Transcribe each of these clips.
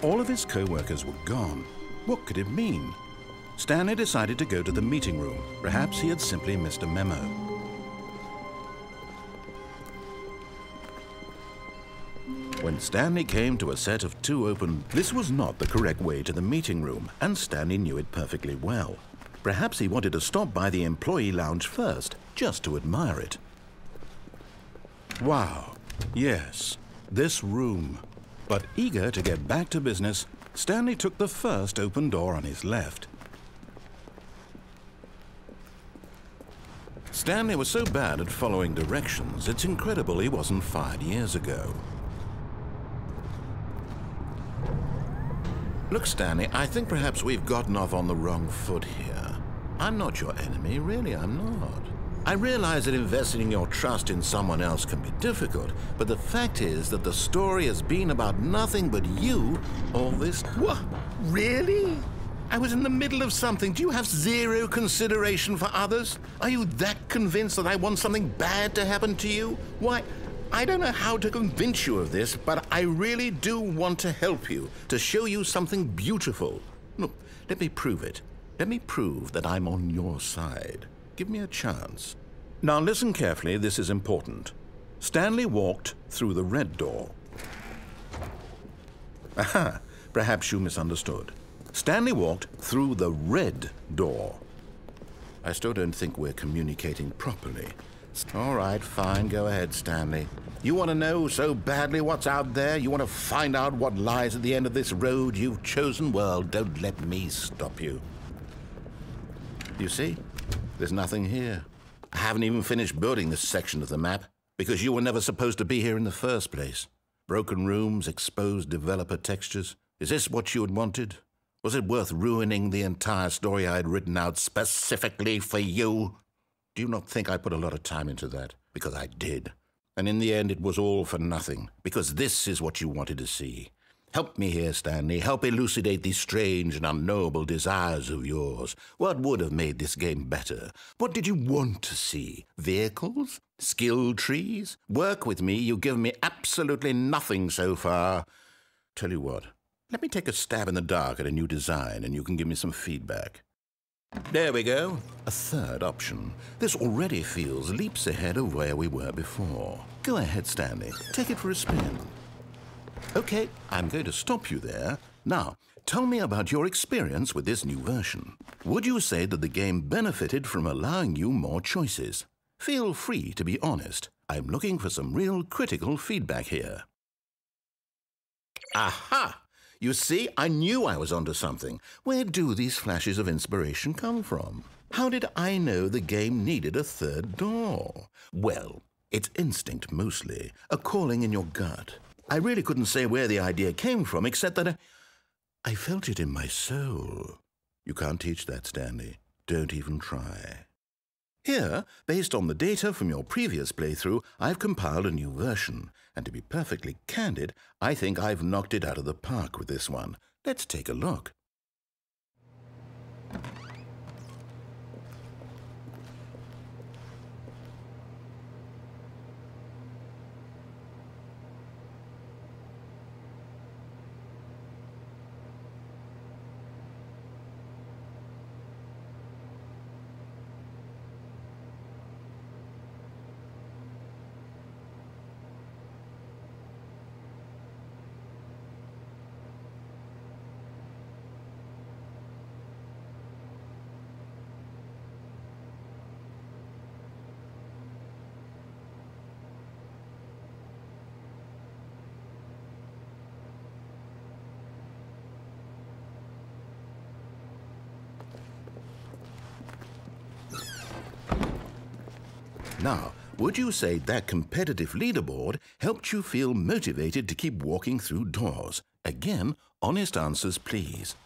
All of his co-workers were gone. What could it mean? Stanley decided to go to the meeting room. Perhaps he had simply missed a memo. When Stanley came to a set of 2 open, this was not the correct way to the meeting room, and Stanley knew it perfectly well. Perhaps he wanted to stop by the employee lounge first, just to admire it. Wow, yes, this room. But eager to get back to business, Stanley took the first open door on his left. Stanley was so bad at following directions, it's incredible he wasn't fired years ago. Look, Stanley, I think perhaps we've gotten off on the wrong foot here. I'm not your enemy, really, I'm not. I realize that investing your trust in someone else can be difficult, but the fact is that the story has been about nothing but you all this... What? Really? I was in the middle of something. Do you have zero consideration for others? Are you that convinced that I want something bad to happen to you? Why, I don't know how to convince you of this, but I really do want to help you, to show you something beautiful. Look, let me prove it. Let me prove that I'm on your side. Give me a chance. Now listen carefully, this is important. Stanley walked through the red door. Aha, perhaps you misunderstood. Stanley walked through the red door. I still don't think we're communicating properly. All right, fine, go ahead, Stanley. You want to know so badly what's out there? You want to find out what lies at the end of this road you've chosen? Well, don't let me stop you. You see? There's nothing here. I haven't even finished building this section of the map because you were never supposed to be here in the first place. Broken rooms, exposed developer textures. Is this what you had wanted? Was it worth ruining the entire story I had written out specifically for you? Do you not think I put a lot of time into that? Because I did. And in the end, it was all for nothing, because this is what you wanted to see. Help me here, Stanley. Help elucidate these strange and unknowable desires of yours. What would have made this game better? What did you want to see? Vehicles? Skill trees? Work with me. You've given me absolutely nothing so far. Tell you what, let me take a stab in the dark at a new design, and you can give me some feedback. There we go. A third option. This already feels leaps ahead of where we were before. Go ahead, Stanley. Take it for a spin. Okay, I'm going to stop you there. Now, tell me about your experience with this new version. Would you say that the game benefited from allowing you more choices? Feel free to be honest. I'm looking for some real critical feedback here. Aha! You see, I knew I was onto something. Where do these flashes of inspiration come from? How did I know the game needed a third door? Well, it's instinct mostly, a calling in your gut. I really couldn't say where the idea came from, except that I felt it in my soul. You can't teach that, Stanley. Don't even try. Here, based on the data from your previous playthrough, I've compiled a new version. And to be perfectly candid, I think I've knocked it out of the park with this one. Let's take a look. Now, would you say that competitive leaderboard helped you feel motivated to keep walking through doors? Again, honest answers, please.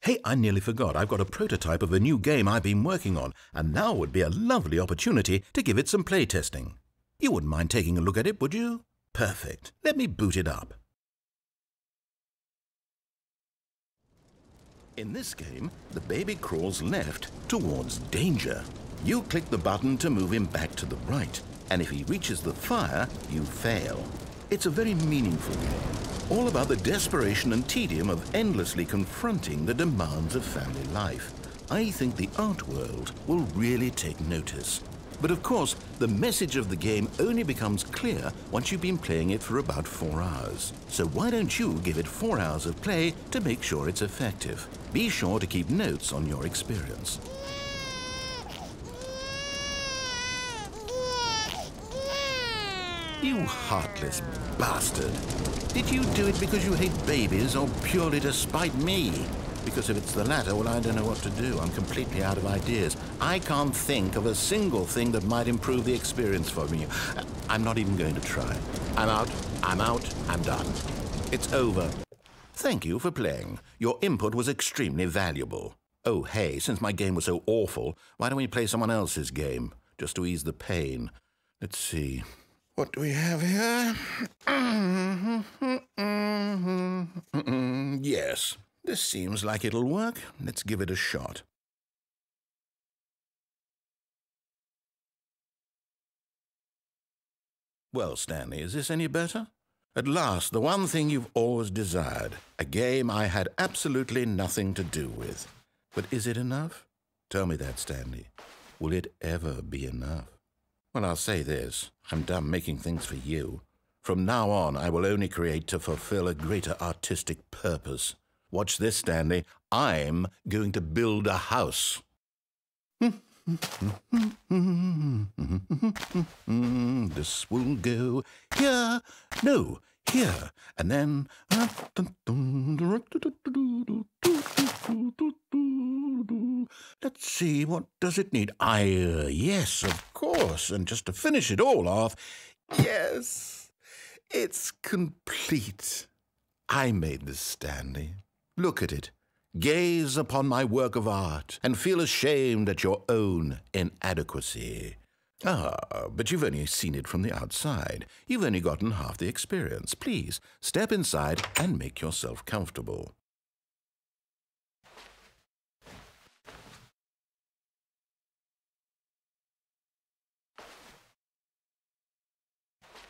Hey, I nearly forgot. I've got a prototype of a new game I've been working on, and now would be a lovely opportunity to give it some playtesting. You wouldn't mind taking a look at it, would you? Perfect. Let me boot it up. In this game, the baby crawls left towards danger. You click the button to move him back to the right, and if he reaches the fire, you fail. It's a very meaningful game, all about the desperation and tedium of endlessly confronting the demands of family life. I think the art world will really take notice. But of course, the message of the game only becomes clear once you've been playing it for about 4 hours. So why don't you give it 4 hours of play to make sure it's effective? Be sure to keep notes on your experience. You heartless bastard. Did you do it because you hate babies or purely to spite me? Because if it's the latter, well, I don't know what to do. I'm completely out of ideas. I can't think of a single thing that might improve the experience for me. I'm not even going to try. I'm out, I'm done. It's over. Thank you for playing. Your input was extremely valuable. Oh, hey, since my game was so awful, why don't we play someone else's game, just to ease the pain? Let's see. What do we have here? Yes, this seems like it'll work. Let's give it a shot. Well, Stanley, is this any better? At last, the one thing you've always desired. A game I had absolutely nothing to do with. But is it enough? Tell me that, Stanley. Will it ever be enough? Well, I'll say this. I'm done making things for you. From now on, I will only create to fulfill a greater artistic purpose. Watch this, Stanley. I'm going to build a house. This will go here. No, here. And then... Let's see, what does it need? Yes, of course. And just to finish it all off, yes, it's complete. I made this, Stanley. Look at it. Gaze upon my work of art and feel ashamed at your own inadequacy. Ah, but you've only seen it from the outside. You've only gotten half the experience. Please, step inside and make yourself comfortable.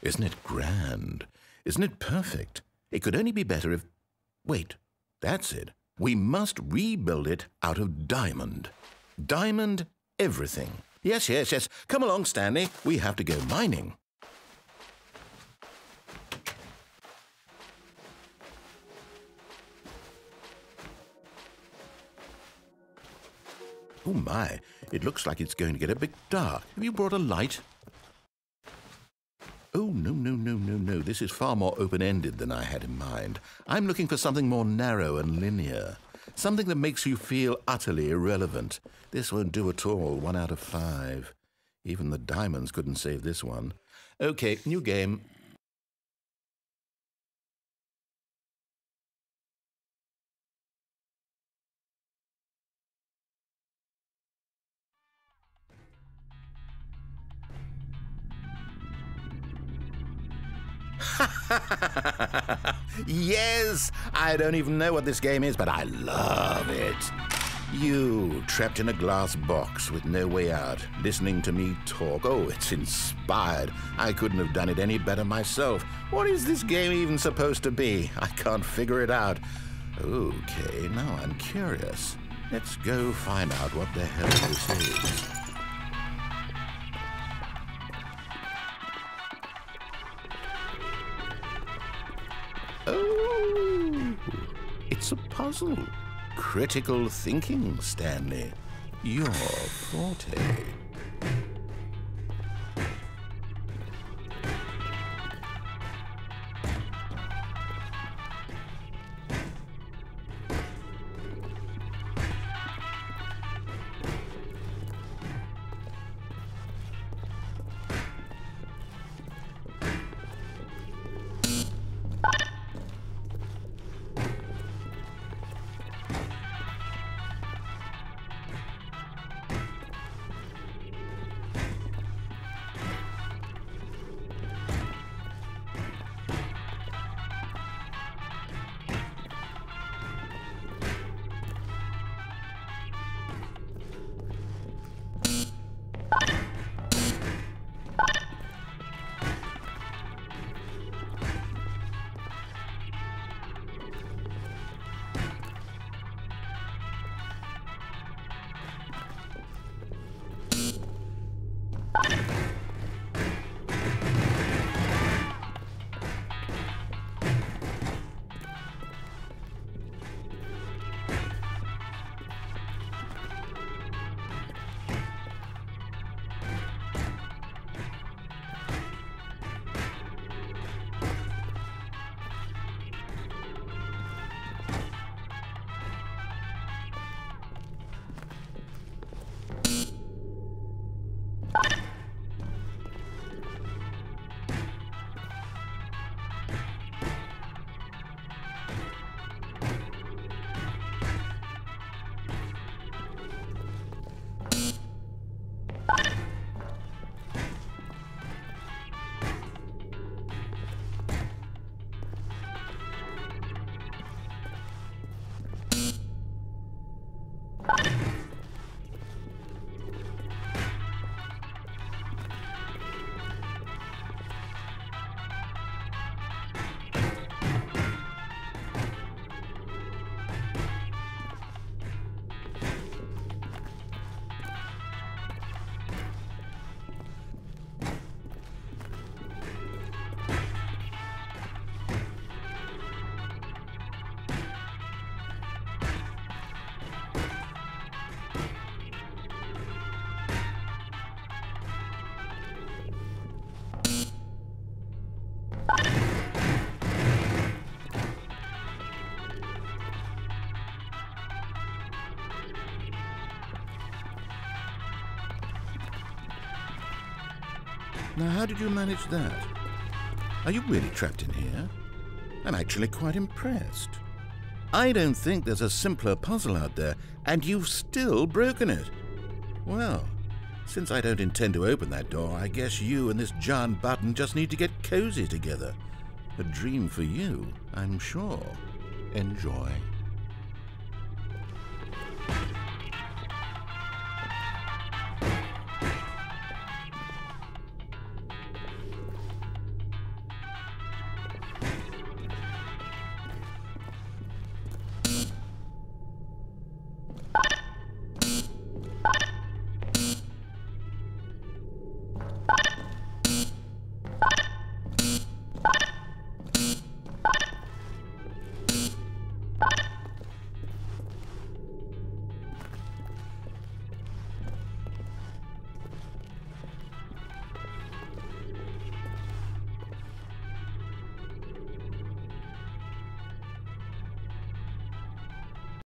Isn't it grand? Isn't it perfect? It could only be better if... Wait, that's it. We must rebuild it out of diamond. Diamond everything. Yes, yes, yes. Come along, Stanley. We have to go mining. Oh, my. It looks like it's going to get a bit dark. Have you brought a light? Oh, no, no, no, no, no. This is far more open-ended than I had in mind. I'm looking for something more narrow and linear. Something that makes you feel utterly irrelevant. This won't do at all. 1 out of 5. Even the diamonds couldn't save this one. Okay, new game. Yes! I don't even know what this game is, but I love it. You, trapped in a glass box with no way out, listening to me talk. Oh, it's inspired. I couldn't have done it any better myself. What is this game even supposed to be? I can't figure it out. Okay, now I'm curious. Let's go find out what the hell this is. Oh, it's a puzzle. Critical thinking, Stanley. Your forte. Now, how did you manage that? Are you really trapped in here? I'm actually quite impressed. I don't think there's a simpler puzzle out there, and you've still broken it. Well, since I don't intend to open that door, I guess you and this giant button just need to get cozy together. A dream for you, I'm sure. Enjoy.